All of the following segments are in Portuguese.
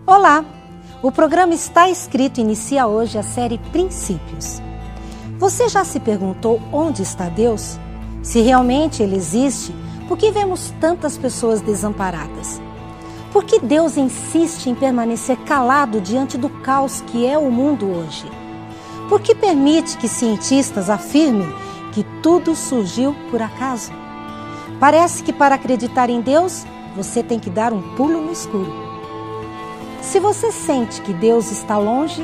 Olá! O programa Está Escrito inicia hoje a série Princípios. Você já se perguntou onde está Deus? Se realmente Ele existe, por que vemos tantas pessoas desamparadas? Por que Deus insiste em permanecer calado diante do caos que é o mundo hoje? Por que permite que cientistas afirmem que tudo surgiu por acaso? Parece que para acreditar em Deus, você tem que dar um pulo no escuro. Se você sente que Deus está longe,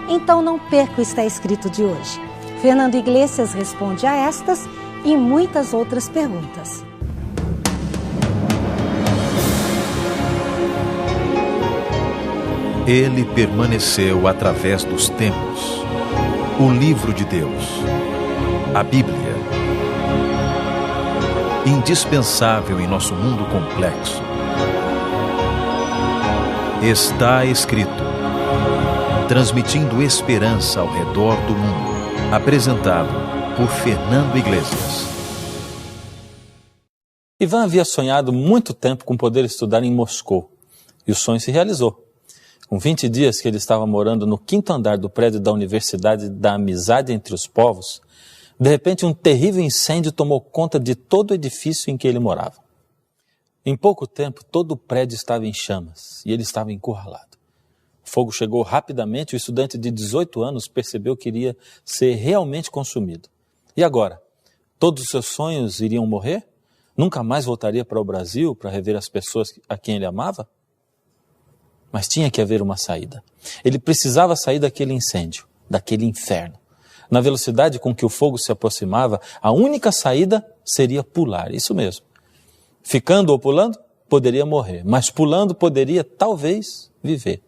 então não perca o Está Escrito de hoje. Fernando Iglesias responde a estas e muitas outras perguntas. Ele permaneceu através dos tempos. O livro de Deus, a Bíblia. Indispensável em nosso mundo complexo. Está Escrito, transmitindo esperança ao redor do mundo. Apresentado por Fernando Iglesias. Ivan havia sonhado muito tempo com poder estudar em Moscou, e o sonho se realizou. Com 20 dias que ele estava morando no 5º andar do prédio da Universidade da Amizade entre os Povos, de repente um terrível incêndio tomou conta de todo o edifício em que ele morava. Em pouco tempo, todo o prédio estava em chamas e ele estava encurralado. O fogo chegou rapidamente e o estudante de 18 anos percebeu que iria ser realmente consumido. E agora? Todos os seus sonhos iriam morrer? Nunca mais voltaria para o Brasil para rever as pessoas a quem ele amava? Mas tinha que haver uma saída. Ele precisava sair daquele incêndio, daquele inferno. Na velocidade com que o fogo se aproximava, a única saída seria pular, isso mesmo. Ficando ou pulando, poderia morrer, mas pulando poderia, talvez, viver.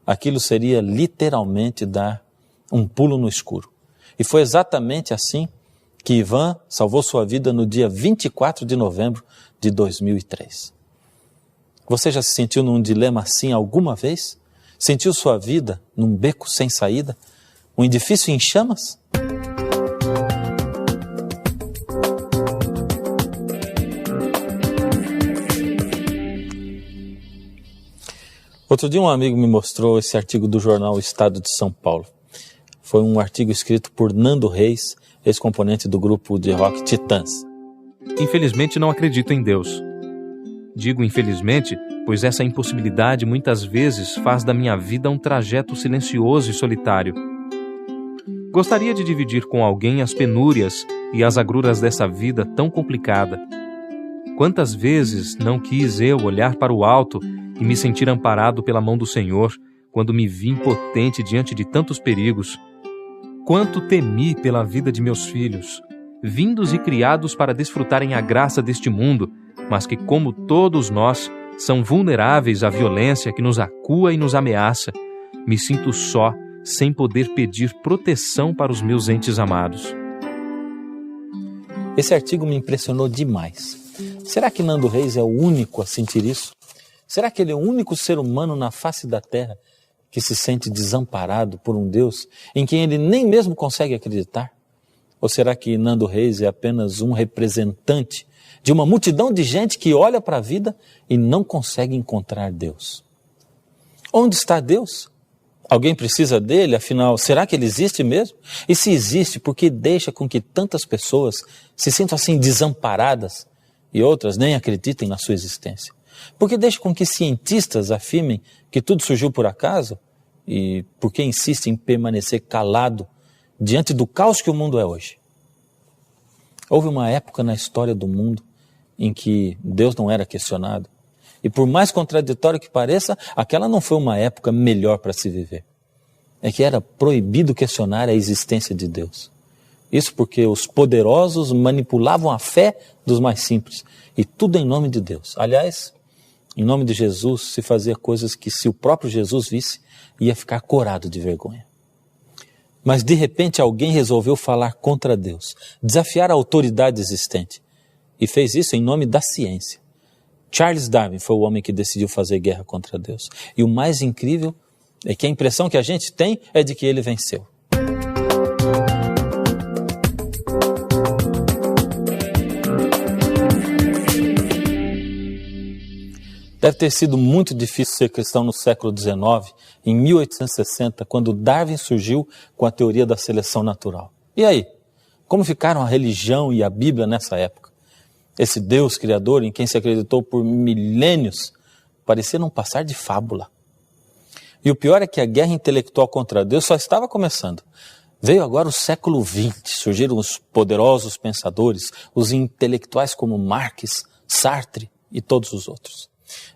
Aquilo seria literalmente dar um pulo no escuro. E foi exatamente assim que Ivan salvou sua vida no dia 24 de novembro de 2003. Você já se sentiu num dilema assim alguma vez? Sentiu sua vida num beco sem saída? Um edifício em chamas? Outro dia um amigo me mostrou esse artigo do jornal Estado de São Paulo. Foi um artigo escrito por Nando Reis, ex-componente do grupo de rock Titãs. Infelizmente não acredito em Deus. Digo infelizmente, pois essa impossibilidade muitas vezes faz da minha vida um trajeto silencioso e solitário. Gostaria de dividir com alguém as penúrias e as agruras dessa vida tão complicada. Quantas vezes não quis eu olhar para o alto e me sentir amparado pela mão do Senhor, quando me vi impotente diante de tantos perigos. Quanto temi pela vida de meus filhos, vindos e criados para desfrutarem a graça deste mundo, mas que, como todos nós, são vulneráveis à violência que nos acua e nos ameaça. Me sinto só, sem poder pedir proteção para os meus entes amados. Esse artigo me impressionou demais. Será que Nando Reis é o único a sentir isso? Será que ele é o único ser humano na face da terra que se sente desamparado por um Deus em quem ele nem mesmo consegue acreditar? Ou será que Nando Reis é apenas um representante de uma multidão de gente que olha para a vida e não consegue encontrar Deus? Onde está Deus? Alguém precisa dele, afinal, será que ele existe mesmo? E se existe, por que deixa com que tantas pessoas se sintam assim desamparadas e outras nem acreditem na sua existência? Por que deixa com que cientistas afirmem que tudo surgiu por acaso? E por que insiste em permanecer calado diante do caos que o mundo é hoje? Houve uma época na história do mundo em que Deus não era questionado. E por mais contraditório que pareça, aquela não foi uma época melhor para se viver. É que era proibido questionar a existência de Deus. Isso porque os poderosos manipulavam a fé dos mais simples. E tudo em nome de Deus. Aliás, em nome de Jesus se fazia coisas que, se o próprio Jesus visse, ia ficar corado de vergonha. Mas de repente alguém resolveu falar contra Deus, desafiar a autoridade existente. E fez isso em nome da ciência. Charles Darwin foi o homem que decidiu fazer guerra contra Deus. E o mais incrível é que a impressão que a gente tem é de que ele venceu. Deve ter sido muito difícil ser cristão no século XIX, em 1860, quando Darwin surgiu com a teoria da seleção natural. E aí? Como ficaram a religião e a Bíblia nessa época? Esse Deus criador em quem se acreditou por milênios parecia não passar de fábula. E o pior é que a guerra intelectual contra Deus só estava começando. Veio agora o século XX, surgiram os poderosos pensadores, os intelectuais como Marx, Sartre e todos os outros.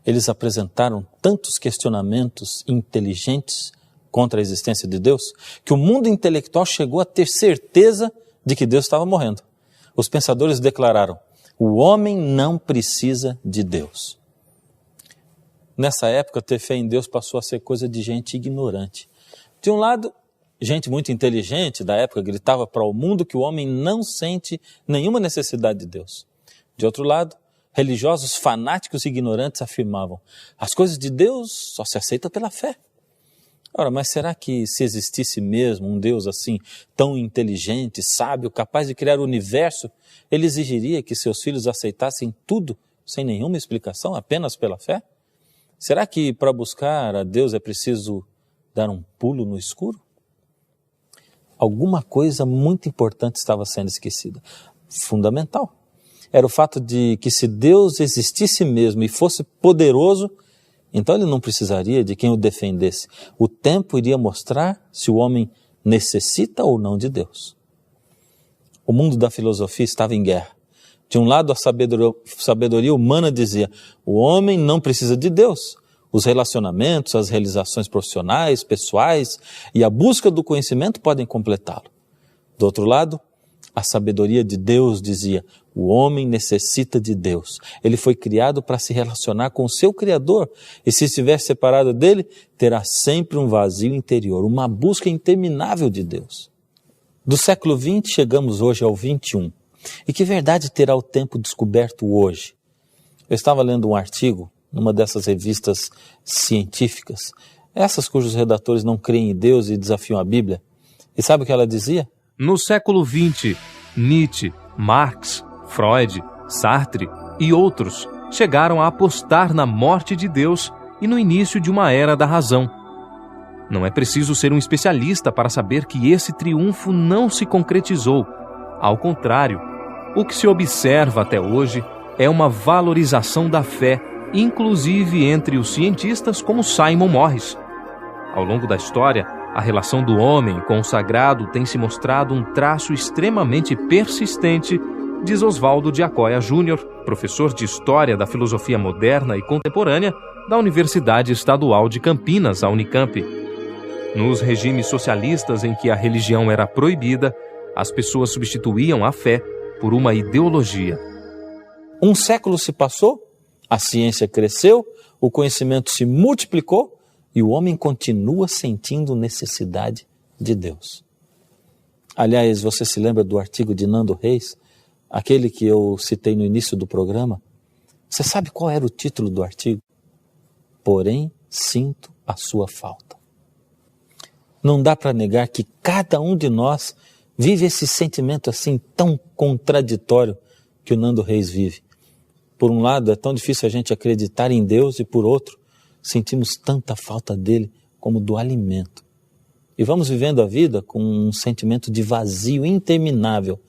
Eles apresentaram tantos questionamentos inteligentes contra a existência de Deus, que o mundo intelectual chegou a ter certeza de que Deus estava morrendo. Os pensadores declararam: o homem não precisa de Deus. Nessa época, ter fé em Deus passou a ser coisa de gente ignorante. De um lado, gente muito inteligente da época gritava para o mundo que o homem não sente nenhuma necessidade de Deus. De outro lado, religiosos fanáticos e ignorantes afirmavam: as coisas de Deus só se aceitam pela fé. Ora, mas será que se existisse mesmo um Deus assim, tão inteligente, sábio, capaz de criar o universo, ele exigiria que seus filhos aceitassem tudo sem nenhuma explicação, apenas pela fé? Será que para buscar a Deus é preciso dar um pulo no escuro? Alguma coisa muito importante estava sendo esquecida, fundamental. Era o fato de que se Deus existisse mesmo e fosse poderoso, então ele não precisaria de quem o defendesse. O tempo iria mostrar se o homem necessita ou não de Deus. O mundo da filosofia estava em guerra. De um lado, a sabedoria humana dizia: o homem não precisa de Deus. Os relacionamentos, as realizações profissionais, pessoais e a busca do conhecimento podem completá-lo. Do outro lado, a sabedoria de Deus dizia: o homem necessita de Deus. Ele foi criado para se relacionar com o seu Criador, e se estiver separado dele, terá sempre um vazio interior, uma busca interminável de Deus. Do século XX chegamos hoje ao XXI. E que verdade terá o tempo descoberto hoje? Eu estava lendo um artigo numa dessas revistas científicas, essas cujos redatores não creem em Deus e desafiam a Bíblia. E sabe o que ela dizia? No século XX, Nietzsche, Marx, Freud, Sartre e outros chegaram a apostar na morte de Deus e no início de uma era da razão. Não é preciso ser um especialista para saber que esse triunfo não se concretizou. Ao contrário, o que se observa até hoje é uma valorização da fé, inclusive entre os cientistas como Simon Morris. Ao longo da história, a relação do homem com o sagrado tem se mostrado um traço extremamente persistente, diz Oswaldo de Acóia Júnior, professor de História da Filosofia Moderna e Contemporânea da Universidade Estadual de Campinas, a Unicamp. Nos regimes socialistas em que a religião era proibida, as pessoas substituíam a fé por uma ideologia. Um século se passou, a ciência cresceu, o conhecimento se multiplicou e o homem continua sentindo necessidade de Deus. Aliás, você se lembra do artigo de Nando Reis, aquele que eu citei no início do programa? Você sabe qual era o título do artigo? Porém, sinto a sua falta. Não dá para negar que cada um de nós vive esse sentimento assim tão contraditório que o Nando Reis vive. Por um lado, é tão difícil a gente acreditar em Deus e por outro, sentimos tanta falta dele como do alimento. E vamos vivendo a vida com um sentimento de vazio interminável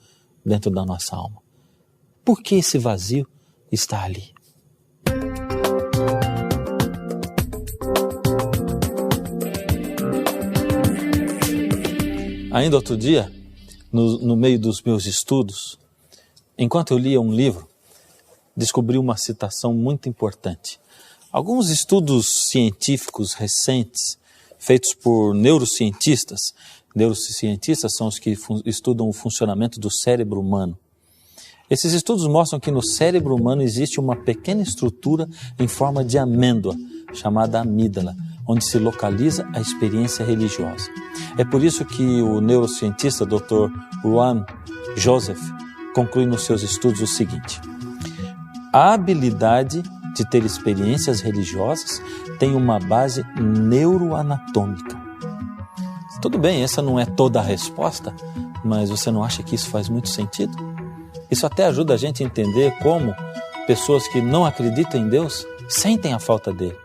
dentro da nossa alma. Por que esse vazio está ali? Ainda outro dia, no meio dos meus estudos, enquanto eu lia um livro, descobri uma citação muito importante. Alguns estudos científicos recentes, feitos por neurocientistas são os que estudam o funcionamento do cérebro humano. Esses estudos mostram que no cérebro humano existe uma pequena estrutura em forma de amêndoa, chamada amígdala, onde se localiza a experiência religiosa. É por isso que o neurocientista Dr. Ruan Joseph conclui nos seus estudos o seguinte: a habilidade de ter experiências religiosas tem uma base neuroanatômica. Tudo bem, essa não é toda a resposta, mas você não acha que isso faz muito sentido? Isso até ajuda a gente a entender como pessoas que não acreditam em Deus sentem a falta dele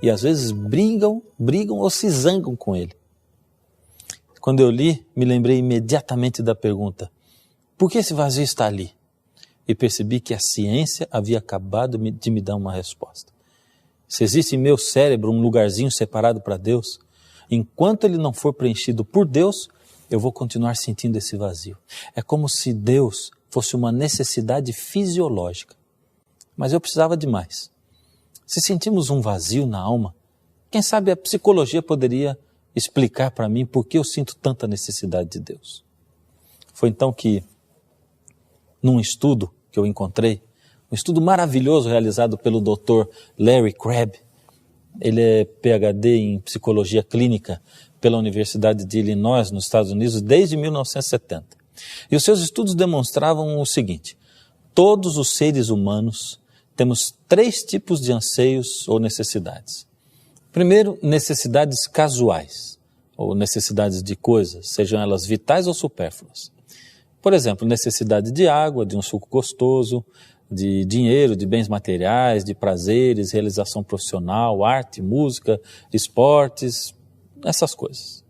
e às vezes brigam ou se zangam com ele. Quando eu li, me lembrei imediatamente da pergunta: por que esse vazio está ali? E percebi que a ciência havia acabado de me dar uma resposta. Se existe em meu cérebro um lugarzinho separado para Deus, enquanto ele não for preenchido por Deus, eu vou continuar sentindo esse vazio. É como se Deus fosse uma necessidade fisiológica. Mas eu precisava de mais. Se sentimos um vazio na alma, quem sabe a psicologia poderia explicar para mim por que eu sinto tanta necessidade de Deus. Foi então que, num estudo que eu encontrei, um estudo maravilhoso realizado pelo Dr. Larry Crabb, ele é PhD em psicologia clínica pela Universidade de Illinois, nos Estados Unidos, desde 1970. E os seus estudos demonstravam o seguinte: todos os seres humanos temos 3 tipos de anseios ou necessidades. Primeiro, necessidades casuais, ou necessidades de coisas, sejam elas vitais ou supérfluas. Por exemplo, necessidade de água, de um suco gostoso, de dinheiro, de bens materiais, de prazeres, realização profissional, arte, música, esportes, essas coisas.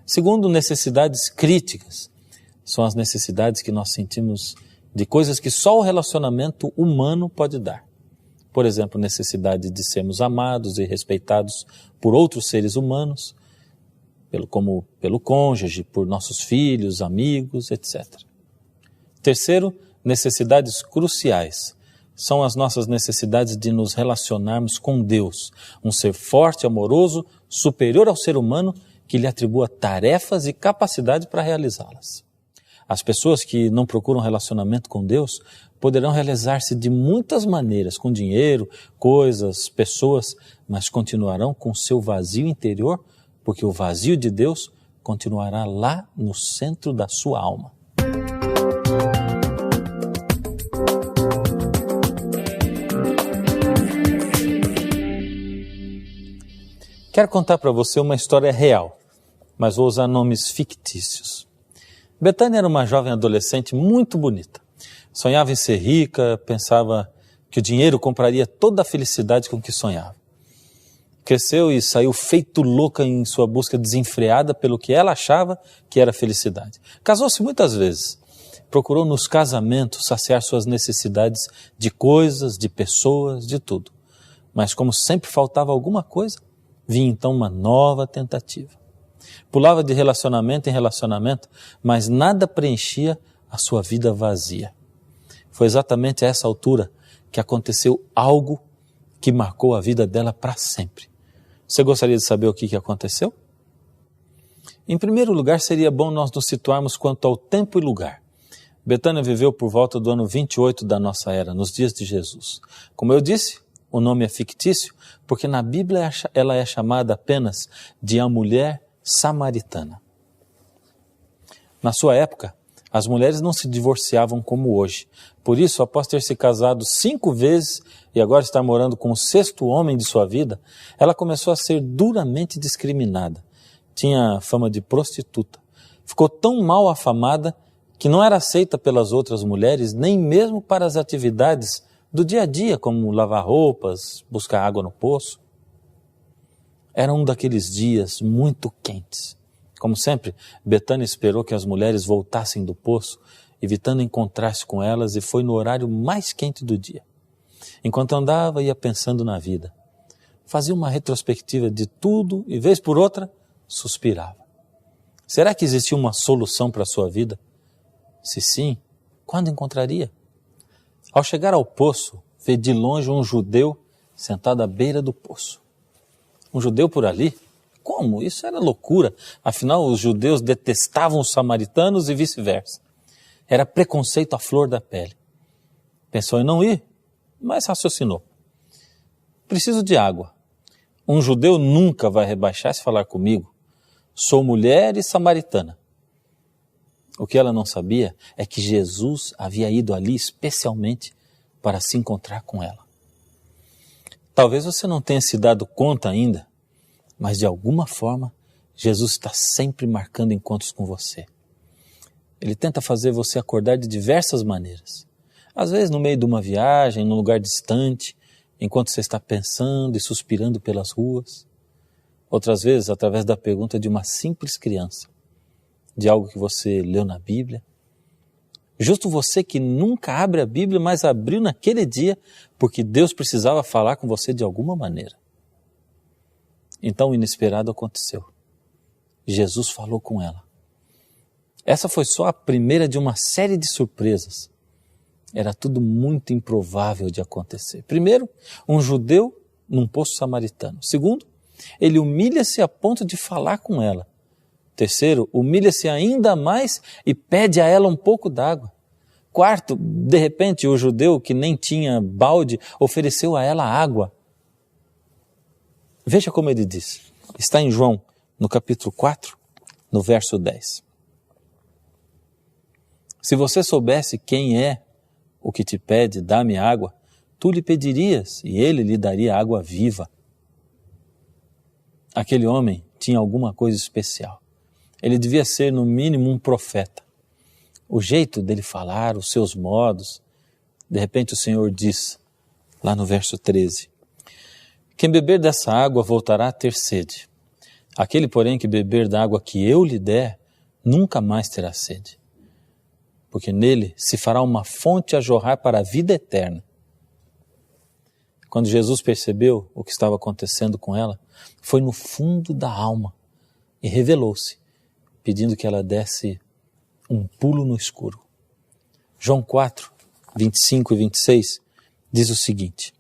Segundo, necessidades críticas. São as necessidades que nós sentimos de coisas que só o relacionamento humano pode dar. Por exemplo, necessidade de sermos amados e respeitados por outros seres humanos, como pelo cônjuge, por nossos filhos, amigos, etc. Terceiro, necessidades cruciais. São as nossas necessidades de nos relacionarmos com Deus, um ser forte, amoroso, superior ao ser humano, que lhe atribua tarefas e capacidade para realizá-las. As pessoas que não procuram relacionamento com Deus poderão realizar-se de muitas maneiras, com dinheiro, coisas, pessoas, mas continuarão com seu vazio interior, porque o vazio de Deus continuará lá no centro da sua alma. Quero contar para você uma história real, mas vou usar nomes fictícios. Betânia era uma jovem adolescente muito bonita. Sonhava em ser rica, pensava que o dinheiro compraria toda a felicidade com que sonhava. Cresceu e saiu feito louca em sua busca desenfreada pelo que ela achava que era felicidade. Casou-se muitas vezes. Procurou nos casamentos saciar suas necessidades de coisas, de pessoas, de tudo. Mas como sempre faltava alguma coisa, vinha então uma nova tentativa. Pulava de relacionamento em relacionamento, mas nada preenchia a sua vida vazia. Foi exatamente a essa altura que aconteceu algo que marcou a vida dela para sempre. Você gostaria de saber o que aconteceu? Em primeiro lugar, seria bom nós nos situarmos quanto ao tempo e lugar. Betânia viveu por volta do ano 28 da nossa era, nos dias de Jesus. Como eu disse, o nome é fictício, porque na Bíblia ela é chamada apenas de a mulher samaritana. Na sua época, as mulheres não se divorciavam como hoje. Por isso, após ter se casado 5 vezes e agora estar morando com o 6º homem de sua vida, ela começou a ser duramente discriminada. Tinha fama de prostituta. Ficou tão mal afamada que não era aceita pelas outras mulheres, nem mesmo para as atividades do dia a dia, como lavar roupas, buscar água no poço. Era um daqueles dias muito quentes. Como sempre, Betânia esperou que as mulheres voltassem do poço, evitando encontrar-se com elas, e foi no horário mais quente do dia. Enquanto andava, ia pensando na vida. Fazia uma retrospectiva de tudo e, vez por outra, suspirava. Será que existia uma solução para a sua vida? Se sim, quando encontraria? Ao chegar ao poço, vê de longe um judeu sentado à beira do poço. Um judeu por ali? Como? Isso era loucura. Afinal, os judeus detestavam os samaritanos e vice-versa. Era preconceito à flor da pele. Pensou em não ir, mas raciocinou. Preciso de água. Um judeu nunca vai rebaixar-se e falar comigo. Sou mulher e samaritana. O que ela não sabia é que Jesus havia ido ali especialmente para se encontrar com ela. Talvez você não tenha se dado conta ainda, mas de alguma forma Jesus está sempre marcando encontros com você. Ele tenta fazer você acordar de diversas maneiras. Às vezes no meio de uma viagem, num lugar distante, enquanto você está pensando e suspirando pelas ruas. Outras vezes, através da pergunta de uma simples criança, de algo que você leu na Bíblia. Justo você que nunca abre a Bíblia, mas abriu naquele dia, porque Deus precisava falar com você de alguma maneira. Então o inesperado aconteceu. Jesus falou com ela. Essa foi só a primeira de uma série de surpresas. Era tudo muito improvável de acontecer. Primeiro, um judeu num poço samaritano. Segundo, ele humilha-se a ponto de falar com ela. Terceiro, humilha-se ainda mais e pede a ela um pouco d'água. Quarto, de repente, o judeu que nem tinha balde ofereceu a ela água. Veja como ele diz. Está em João, no capítulo 4, no verso 10. Se você soubesse quem é o que te pede, dá-me água, tu lhe pedirias e ele lhe daria água viva. Aquele homem tinha alguma coisa especial. Ele devia ser, no mínimo, um profeta. O jeito dele falar, os seus modos. De repente o Senhor diz, lá no verso 13, quem beber dessa água voltará a ter sede. Aquele, porém, que beber da água que eu lhe der, nunca mais terá sede. Porque nele se fará uma fonte a jorrar para a vida eterna. Quando Jesus percebeu o que estava acontecendo com ela, foi no fundo da alma e revelou-se, pedindo que ela desse um pulo no escuro. João 4, 25 e 26 diz o seguinte: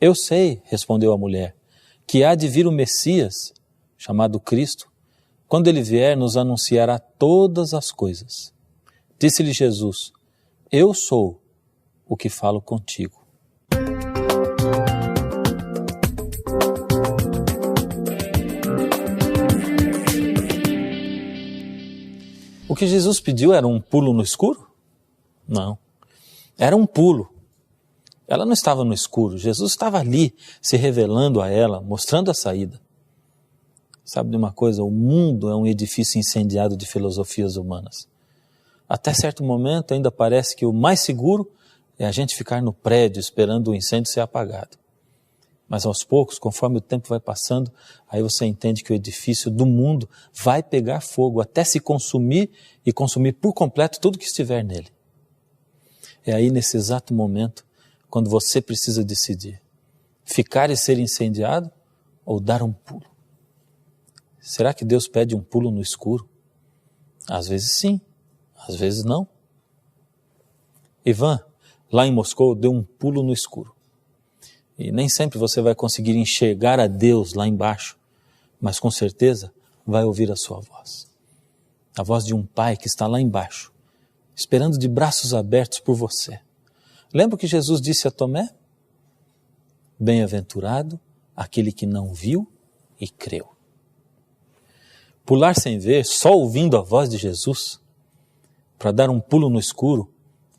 eu sei, respondeu a mulher, que há de vir o Messias, chamado Cristo. Quando ele vier, nos anunciará todas as coisas. Disse-lhe Jesus, eu sou o que falo contigo. O que Jesus pediu era um pulo no escuro? Não, era um pulo. Ela não estava no escuro, Jesus estava ali, se revelando a ela, mostrando a saída. Sabe de uma coisa? O mundo é um edifício incendiado de filosofias humanas. Até certo momento ainda parece que o mais seguro é a gente ficar no prédio esperando o incêndio ser apagado. Mas aos poucos, conforme o tempo vai passando, aí você entende que o edifício do mundo vai pegar fogo até se consumir e consumir por completo tudo que estiver nele. É aí nesse exato momento quando você precisa decidir, ficar e ser incendiado ou dar um pulo. Será que Deus pede um pulo no escuro? Às vezes sim, às vezes não. Ivan, lá em Moscou, deu um pulo no escuro. E nem sempre você vai conseguir enxergar a Deus lá embaixo, mas com certeza vai ouvir a sua voz. A voz de um pai que está lá embaixo, esperando de braços abertos por você. Lembra que Jesus disse a Tomé? Bem-aventurado aquele que não viu e creu. Pular sem ver, só ouvindo a voz de Jesus, para dar um pulo no escuro,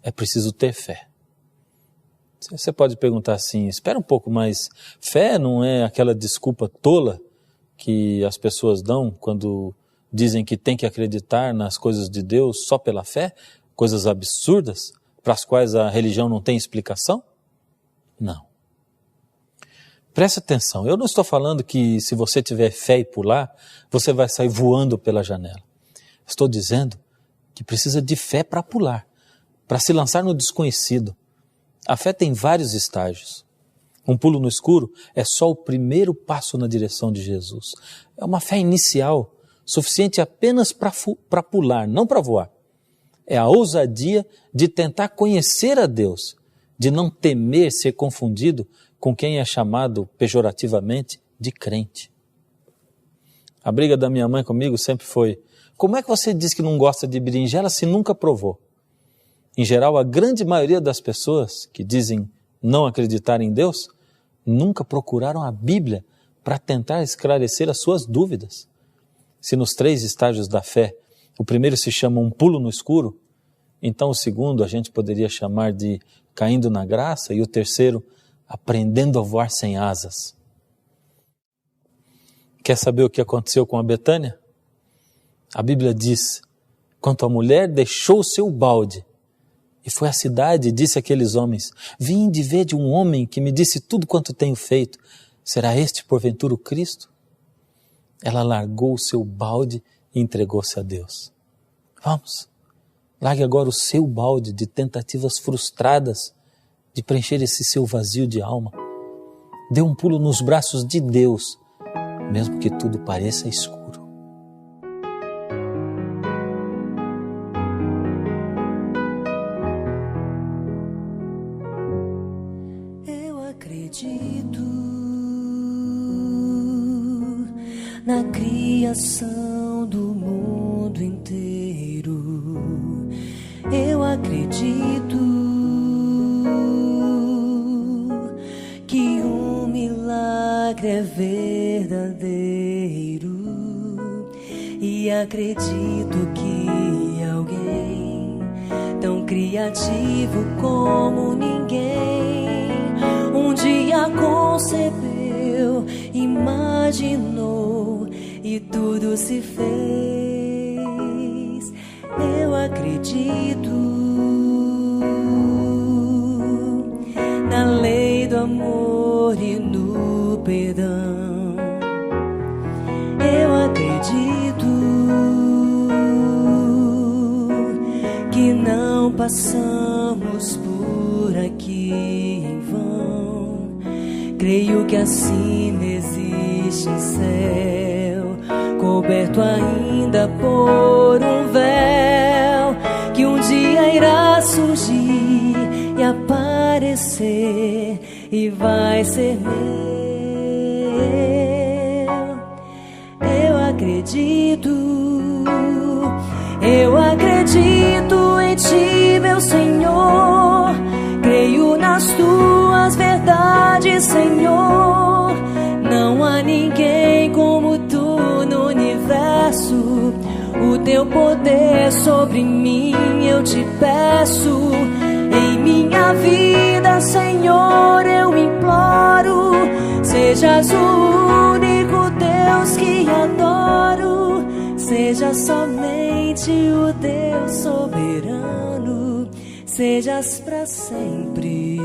é preciso ter fé. Você pode perguntar assim, espera um pouco, mas fé não é aquela desculpa tola que as pessoas dão quando dizem que tem que acreditar nas coisas de Deus só pela fé? Coisas absurdas, para as quais a religião não tem explicação? Não. Preste atenção, eu não estou falando que se você tiver fé e pular, você vai sair voando pela janela. Estou dizendo que precisa de fé para pular, para se lançar no desconhecido. A fé tem vários estágios. Um pulo no escuro é só o primeiro passo na direção de Jesus. É uma fé inicial, suficiente apenas para pular, não para voar. É a ousadia de tentar conhecer a Deus, de não temer ser confundido com quem é chamado pejorativamente de crente. A briga da minha mãe comigo sempre foi, como é que você diz que não gosta de berinjela se nunca provou? Em geral, a grande maioria das pessoas que dizem não acreditar em Deus, nunca procuraram a Bíblia para tentar esclarecer as suas dúvidas. Se nos 3 estágios da fé, o primeiro se chama um pulo no escuro, então o segundo a gente poderia chamar de caindo na graça e o terceiro, aprendendo a voar sem asas. Quer saber o que aconteceu com a Betânia? A Bíblia diz, quando a mulher deixou o seu balde, E foi à cidade e disse àqueles homens: vinde, vede um homem que me disse tudo quanto tenho feito. Será este, porventura, o Cristo? Ela largou o seu balde e entregou-se a Deus. Vamos, largue agora o seu balde de tentativas frustradas de preencher esse seu vazio de alma. Dê um pulo nos braços de Deus, mesmo que tudo pareça escuro. Na criação do mundo inteiro, eu acredito que um milagre é verdadeiro, e acredito que alguém tão criativo como ninguém um dia concebeu, imaginou e tudo se fez. Eu acredito na lei do amor e no perdão. Eu acredito que não passamos por aqui em vão. Creio que acima existe um céu coberto ainda por um véu, que um dia irá surgir e aparecer e vai ser meu. Eu acredito em ti, meu Senhor. Creio nas tuas verdades, Senhor. Não há ninguém como tu no universo. O teu poder sobre mim eu te peço. Em minha vida, Senhor, eu imploro. Sejas o único Deus que adoro. Seja somente o Deus soberano. Sejas para sempre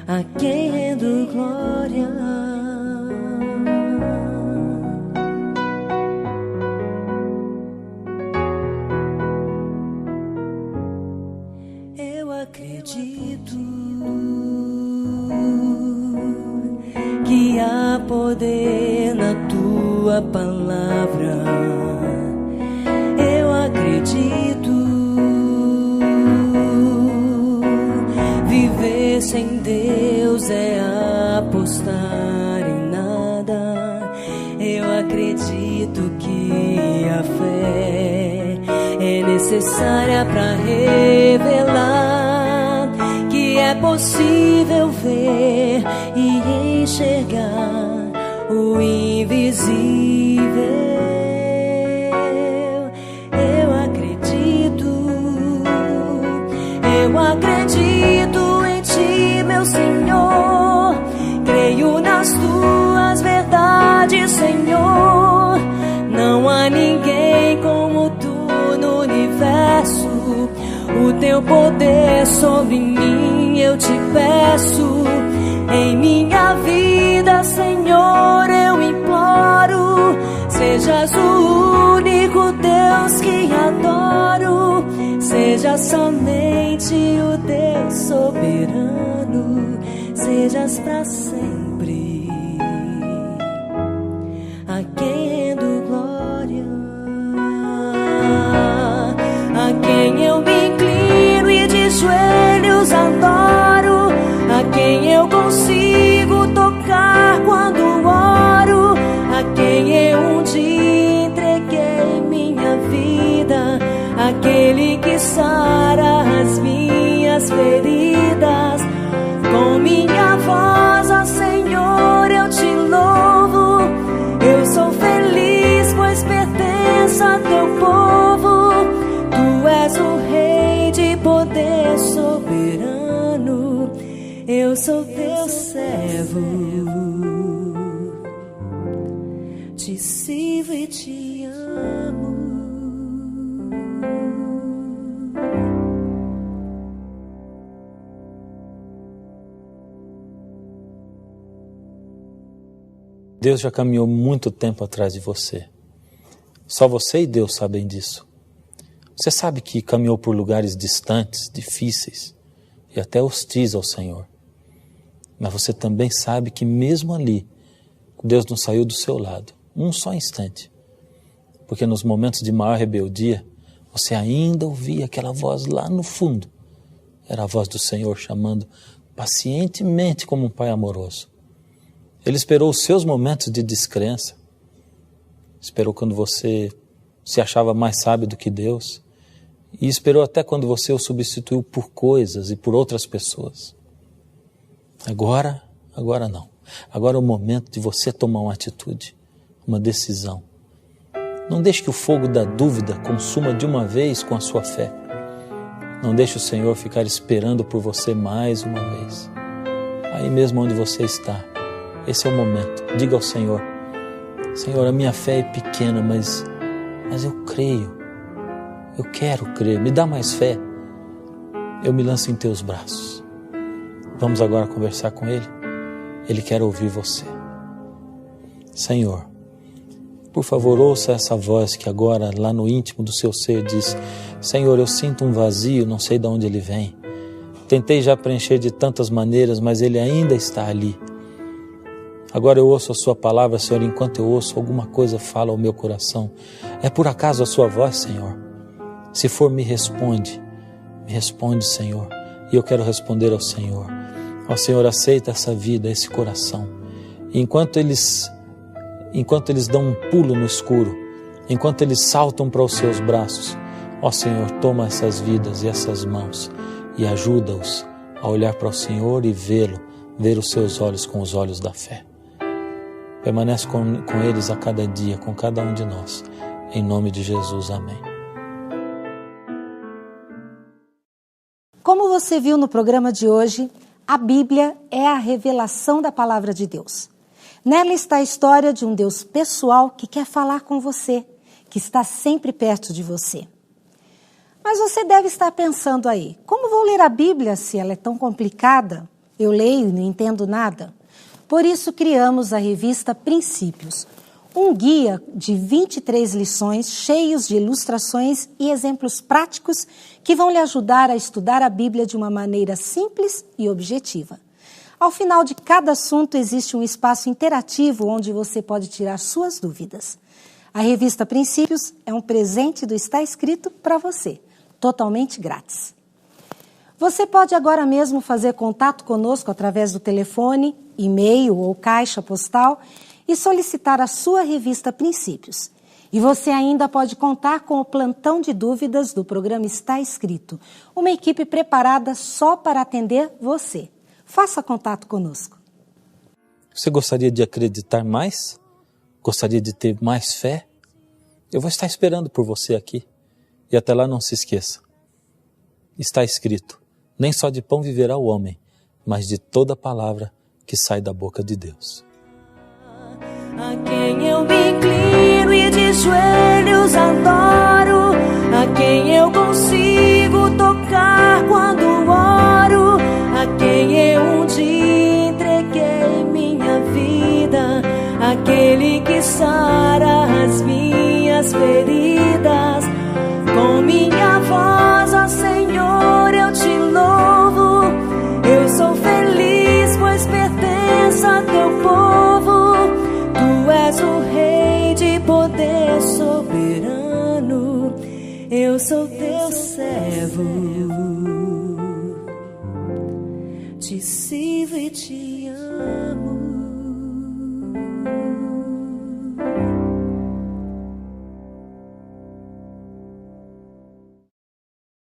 a quem rendo glória. Eu acredito que há poder na tua palavra. Eu acredito. Viver sem Deus é apostar em nada. Eu acredito que a fé é necessária para revelar que é possível ver e enxergar o invisível. Eu acredito em ti, meu Senhor. Creio nas tuas verdades, Senhor. Não há ninguém como tu no universo. O teu poder sobre mim eu te peço. Em minha vida, Senhor, eu imploro. Sejas o único Deus que adoro. Seja somente o Deus soberano. Sejas para sempre a quem rendo glória. A quem eu me inclino e de joelhos adoro. A quem eu consigo tocar quando oro. A quem eu um dia entreguei minha vida. Aquele que sara as minhas feridas. Com minha voz, ó Senhor, eu te louvo. Eu sou feliz, pois pertenço a teu povo. Tu és o Rei de poder soberano. Eu sou teu servo. Te sirvo e te amo. Deus já caminhou muito tempo atrás de você. Só você e Deus sabem disso. Você sabe que caminhou por lugares distantes, difíceis e até hostis ao Senhor. Mas você também sabe que mesmo ali, Deus não saiu do seu lado, um só instante. Porque nos momentos de maior rebeldia, você ainda ouvia aquela voz lá no fundo. Era a voz do Senhor chamando pacientemente como um pai amoroso. Ele esperou os seus momentos de descrença. Esperou quando você se achava mais sábio do que Deus. E esperou até quando você o substituiu por coisas e por outras pessoas. Agora não. Agora é o momento de você tomar uma atitude, uma decisão. Não deixe que o fogo da dúvida consuma de uma vez com a sua fé. Não deixe o Senhor ficar esperando por você mais uma vez. Aí mesmo onde você está, esse é o momento. Diga ao Senhor: Senhor, a minha fé é pequena, mas eu creio. Eu quero crer. Me dá mais fé. Eu me lanço em teus braços. Vamos agora conversar com Ele. Ele quer ouvir você. Senhor, por favor, ouça essa voz que agora, lá no íntimo do seu ser, diz: Senhor, eu sinto um vazio, não sei de onde ele vem. Tentei já preencher de tantas maneiras, mas ele ainda está ali. Agora eu ouço a sua palavra, Senhor, enquanto eu ouço, alguma coisa fala ao meu coração. É por acaso a sua voz, Senhor? Se for, me responde, Senhor. E eu quero responder ao Senhor. Ó Senhor, aceita essa vida, esse coração. E enquanto eles dão um pulo no escuro, enquanto eles saltam para os seus braços, ó Senhor, toma essas vidas e essas mãos e ajuda-os a olhar para o Senhor e vê-lo, ver os seus olhos com os olhos da fé. Permanece com eles a cada dia, com cada um de nós. Em nome de Jesus, amém. Como você viu no programa de hoje, a Bíblia é a revelação da palavra de Deus. Nela está a história de um Deus pessoal que quer falar com você, que está sempre perto de você. Mas você deve estar pensando aí: como vou ler a Bíblia se ela é tão complicada? Eu leio e não entendo nada. Por isso criamos a revista Princípios, um guia de 23 lições cheios de ilustrações e exemplos práticos que vão lhe ajudar a estudar a Bíblia de uma maneira simples e objetiva. Ao final de cada assunto existe um espaço interativo onde você pode tirar suas dúvidas. A revista Princípios é um presente do Está Escrito para você, totalmente grátis. Você pode agora mesmo fazer contato conosco através do telefone, e-mail ou caixa postal e solicitar a sua revista Princípios. E você ainda pode contar com o plantão de dúvidas do programa Está Escrito, uma equipe preparada só para atender você. Faça contato conosco. Você gostaria de acreditar mais? Gostaria de ter mais fé? Eu vou estar esperando por você aqui. E até lá não se esqueça. Está escrito: nem só de pão viverá o homem, mas de toda palavra que sai da boca de Deus. A quem eu me inclino e de joelhos adoro, a quem eu consigo tocar quando oro, a quem eu um dia entreguei minha vida, aquele que sara as minhas feridas. Com minha voz, ó Senhor, eu te louvo, eu sou feliz, pois pertenço a teu povo. Tu és o Rei de poder soberano, eu sou teu servo, te sirvo e te amo.